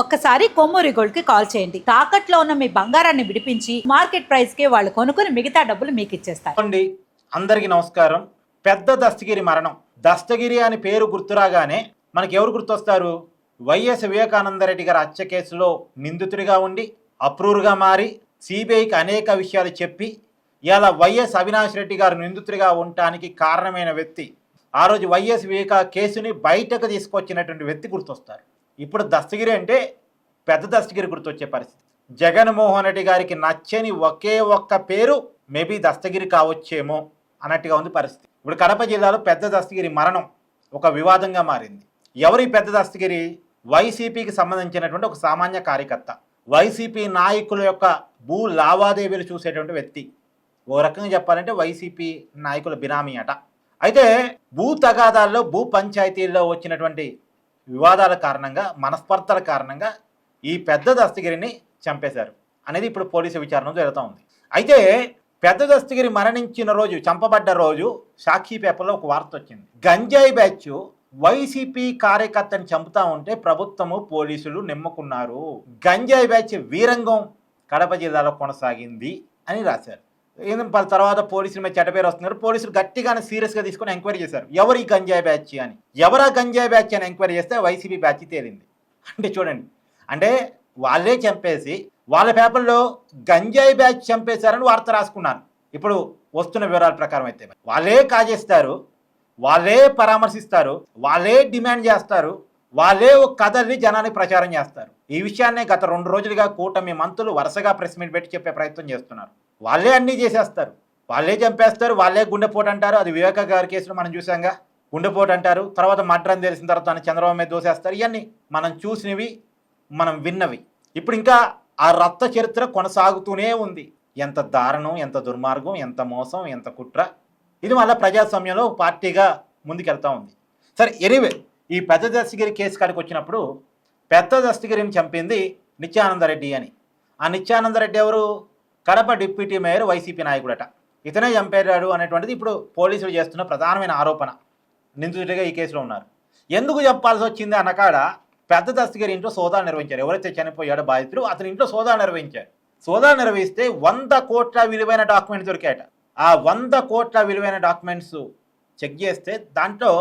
ఒక్కసారి కొమ్మూరి గోల్డ్ కి కాల్ చేయండి. తాకట్లో ఉన్న మీ బంగారాన్ని విడిపించి మార్కెట్ ప్రైస్ కి వాళ్ళు కొనుక్కుని మిగతా డబ్బులు మీకు ఇచ్చేస్తారు. అందరికీ నమస్కారం. పెద్ద దస్తగిరి మరణం. దస్తగిరి అని పేరు గుర్తురాగానే మనకి ఎవరు గుర్తొస్తారు? వైఎస్ వివేకానందరెడ్డి గారి హత్య కేసులో నిందితుడిగా ఉండి అప్రూవ్గా మారి సిబిఐకి అనేక విషయాలు చెప్పి ఇలా వైఎస్ అవినాష్ రెడ్డి గారు నిందితుడిగా ఉండటానికి కారణమైన వ్యక్తి, ఆ రోజు వైఎస్ వివేక కేసుని బయటకు తీసుకొచ్చినటువంటి వ్యక్తి గుర్తొస్తారు. ఇప్పుడు దస్తగిరి అంటే పెద్ద దస్తగిరి గుర్తొచ్చే పరిస్థితి. జగన్మోహన్ రెడ్డి గారికి నచ్చని ఒకే ఒక్క పేరు మేబీ దస్తగిరి కావచ్చేమో అన్నట్టుగా ఉంది పరిస్థితి. ఇప్పుడు కడప జిల్లాలో పెద్ద దస్తగిరి మరణం ఒక వివాదంగా మారింది. ఎవరి పెద్ద దస్తగిరి? వైసీపీకి సంబంధించినటువంటి ఒక సామాన్య కార్యకర్త, వైసీపీ నాయకుల యొక్క భూ లావాదేవీలు చూసేటువంటి వ్యక్తి. ఓ రకంగా చెప్పాలంటే వైసీపీ నాయకుల బినామీ అట. అయితే భూ తగాదాల్లో, భూ పంచాయతీల్లో వచ్చినటువంటి వివాదాల కారణంగా, మనస్పర్ధల కారణంగా ఈ పెద్ద దస్తగిరిని చంపేశారు అనేది ఇప్పుడు పోలీసు విచారణ జరుగుతూ ఉంది. అయితే పెద్ద దస్తగిరి మరణించిన రోజు, చంపబడ్డ రోజు సాక్షి పేపర్లో ఒక వార్త వచ్చింది. గంజాయి బ్యాచ్ వైసీపీ కార్యకర్తని చంపుతా ఉంటే ప్రభుత్వము, పోలీసులు నిమ్మకున్నారు. గంజాయి బ్యాచ్ వీరంగం కడప జిల్లాలో కొనసాగింది అని రాశారు. తర్వాత పోలీసుల మీద చెడ్డ పేరు వస్తున్నారు. పోలీసులు గట్టిగానే సీరియస్గా తీసుకొని ఎంక్వైరీ చేశారు. ఎవరు ఈ గంజాయి బ్యాచ్ అని. ఎవరా గంజాయి బ్యాచ్ అని ఎంక్వైరీ చేస్తే వైసీపీ బ్యాచ్ తేలింది. అంటే చూడండి, అంటే వాళ్ళే చంపేసి వాళ్ళ పేపర్లో గంజాయి బ్యాచ్ చంపేశారని వార్త రాసుకున్నాను. ఇప్పుడు వస్తున్న వివరాల ప్రకారం అయితే వాళ్ళే కాజేస్తారు, వాళ్ళే పరామర్శిస్తారు, వాళ్ళే డిమాండ్ చేస్తారు, వాళ్ళే ఒక కథల్ని జనానికి ప్రచారం చేస్తారు. ఈ విషయాన్నే గత 2 రోజులుగా కూటమి మంత్రులు వరుసగా ప్రెస్ మీట్ పెట్టి చెప్పే ప్రయత్నం చేస్తున్నారు. వాళ్ళే అన్నీ చేసేస్తారు, వాళ్ళే చంపేస్తారు, వాళ్ళే గుండెపోటు అంటారు. అది వివేక గారి కేసులో మనం చూసాంగా, గుండెపోటు అంటారు. తర్వాత మర్డర్ అని తెలిసిన తర్వాత చంద్రబాబు మీద దోసేస్తారు. ఇవన్నీ మనం చూసినవి, మనం విన్నవి. ఇప్పుడు ఇంకా ఆ రక్త చరిత్ర కొనసాగుతూనే ఉంది. ఎంత దారుణం, ఎంత దుర్మార్గం, ఎంత మోసం, ఎంత కుట్ర. ఇది మళ్ళీ ప్రజాస్వామ్యంలో పార్టీగా ముందుకెళ్తా ఉంది. సరే, ఎనీవే, ఈ పెద్ద దస్తగిరి కేసు కాడికి వచ్చినప్పుడు పెద్ద దస్తగిరిని చంపింది నిత్యానందరెడ్డి అని. ఆ నిత్యానందరెడ్డి ఎవరు? కడప డిప్యూటీ మేయర్, వైసీపీ నాయకుడట. ఇతనే చంపేరాడు అనేటువంటిది ఇప్పుడు పోలీసులు చేస్తున్న ప్రధానమైన ఆరోపణ. నిందితుడిగా ఈ కేసులో ఉన్నారు. ఎందుకు చెప్పాల్సి వచ్చింది అన్నకాడ పెద్ద దస్తగిరి ఇంట్లో సోదాలు నిర్వహించారు. ఎవరైతే చనిపోయాడో బాధితుడు, అతని ఇంట్లో సోదాలు నిర్వహించారు. సోదాలు నిర్వహిస్తే 100 కోట్ల విలువైన డాక్యుమెంట్స్ దొరికాయట. ఆ 100 కోట్ల విలువైన డాక్యుమెంట్స్ చెక్ చేస్తే దాంట్లో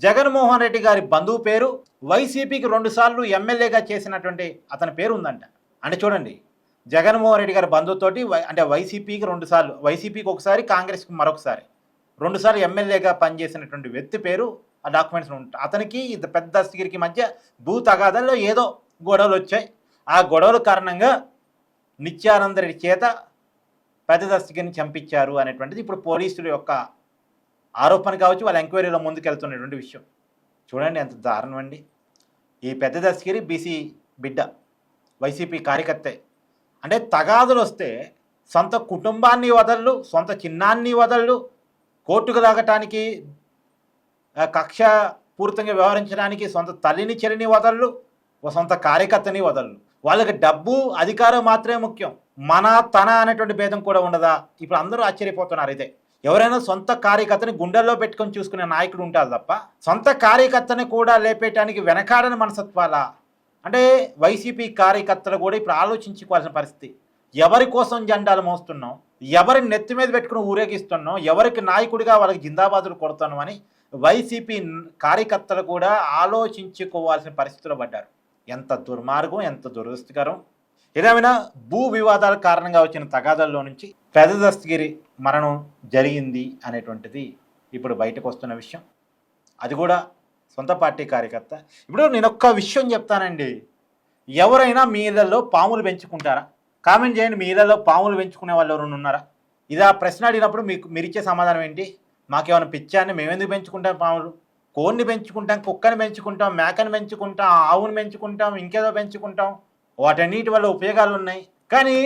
జగన్మోహన్ రెడ్డి గారి బంధువు పేరు, వైసీపీకి 2 సార్లు ఎమ్మెల్యేగా చేసినటువంటి అతని పేరు ఉందంట. అంటే చూడండి, జగన్మోహన్ రెడ్డి గారి బంధువుతోటి అంటే వైసీపీకి 2 సార్లు, వైసీపీకి ఒకసారి, కాంగ్రెస్కి మరొకసారి, 2 సార్లు ఎమ్మెల్యేగా పనిచేసినటువంటి వ్యక్తి పేరు ఆ డాక్యుమెంట్స్లో ఉంటాయి. అతనికి పెద్ద దస్తగిరికి మధ్య భూ తగాదాల్లో ఏదో గొడవలు వచ్చాయి. ఆ గొడవల కారణంగా నిత్యానందరెడ్డి చేత పెద్ద దస్తగిరిని చంపించారు అనేటువంటిది ఇప్పుడు పోలీసుల యొక్క ఆరోపణ కావచ్చు, వాళ్ళ ఎంక్వైరీలో ముందుకెళ్తున్నటువంటి విషయం. చూడండి ఎంత దారుణం అండి. ఈ పెద్ద దస్తగిరి బీసీ బిడ్డ, వైసీపీ కార్యకర్తే. అంటే తగాదులు వస్తే సొంత కుటుంబాన్ని వదలలు, సొంత చిన్నాన్ని వదలలు, కోర్టుకు లాగటానికి, కక్ష పూర్తంగా వ్యవహరించడానికి సొంత తల్లిని, చెల్లిని వదలలు, సొంత కార్యకర్తని వదలలు. వాళ్ళకి డబ్బు, అధికారం మాత్రమే ముఖ్యం. మన, తన అనేటువంటి భేదం కూడా ఉండదా? ఇప్పుడు అందరూ ఆశ్చర్యపోతున్నారు. అయితే ఎవరైనా సొంత కార్యకర్తని గుండెల్లో పెట్టుకొని చూసుకునే నాయకుడు ఉంటారు తప్ప సొంత కార్యకర్తని కూడా లేపేయటానికి వెనకాడని మనసత్వాలా? అంటే వైసీపీ కార్యకర్తలు కూడా ఇప్పుడు ఆలోచించుకోవాల్సిన పరిస్థితి. ఎవరి కోసం జెండాలు మోస్తున్నాం, ఎవరిని నెత్తి మీద పెట్టుకుని ఊరేగిస్తున్నాం, ఎవరికి నాయకుడిగా వాళ్ళకి జిందాబాదులు కొడుతున్నాం అని వైసీపీ కార్యకర్తలు కూడా ఆలోచించుకోవాల్సిన పరిస్థితిలో పడ్డారు. ఎంత దుర్మార్గం, ఎంత దురదృష్టకరం. ఏదేమైనా భూ వివాదాల కారణంగా వచ్చిన తగాదాల్లో నుంచి పెద్ద దస్తగిరి మరణం జరిగింది అనేటువంటిది ఇప్పుడు బయటకు వస్తున్న విషయం. అది కూడా సొంత పార్టీ కార్యకర్త. ఇప్పుడు నేను ఒక్క విషయం చెప్తానండి. ఎవరైనా మీ ఇళ్లలో పాములు పెంచుకుంటారా? కామెంట్ చేయండి. మీ ఇళ్లలో పాములు పెంచుకునే వాళ్ళు ఎవరైనా ఉన్నారా? ఇది ఆ ప్రశ్న అడిగినప్పుడు మీరు ఇచ్చే సమాధానం ఏంటి? మాకేమైనా పిచ్చాన్ని, మేమెందుకు పెంచుకుంటాం పాములు? కోడిని పెంచుకుంటాం, కుక్కని పెంచుకుంటాం, మేకని పెంచుకుంటాం, ఆవుని పెంచుకుంటాం, ఇంకేదో పెంచుకుంటాం. వాటన్నిటి వల్ల ఉపయోగాలు ఉన్నాయి. కానీ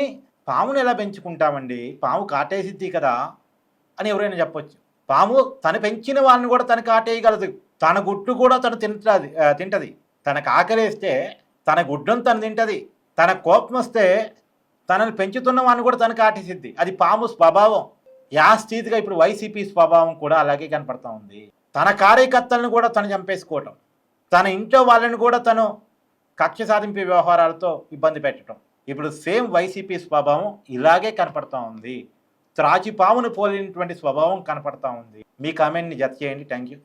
పాముని ఎలా పెంచుకుంటామండి? పాము కాటేసిద్ది కదా అని ఎవరైనా చెప్పొచ్చు. పాము తను పెంచిన వాళ్ళని కూడా తను కాటేయగలదు. తన గుడ్డు కూడా తను తింటది. తనకు ఆకలేస్తే తన గుడ్డును తను తింటది. తన కోపం వస్తే తనని పెంచుతున్న వాడిని కూడా తను కాటేసిద్ది. అది పాము స్వభావం. యాస్థితిగా ఇప్పుడు వైసీపీ స్వభావం కూడా అలాగే కనపడతా ఉంది. తన కార్యకర్తలను కూడా తను చంపేసుకోవటం, తన ఇంట్లో వాళ్ళని కూడా తను కక్ష సాధింపు వ్యవహారాలతో ఇబ్బంది పెట్టడం. ఇప్పుడు సేమ్ వైసీపీ స్వభావం ఇలాగే కనపడతా ఉంది. త్రాచిపామును పోలినటువంటి స్వభావం కనపడతా ఉంది. మీ కామెంట్ని జత చేయండి. Thank you.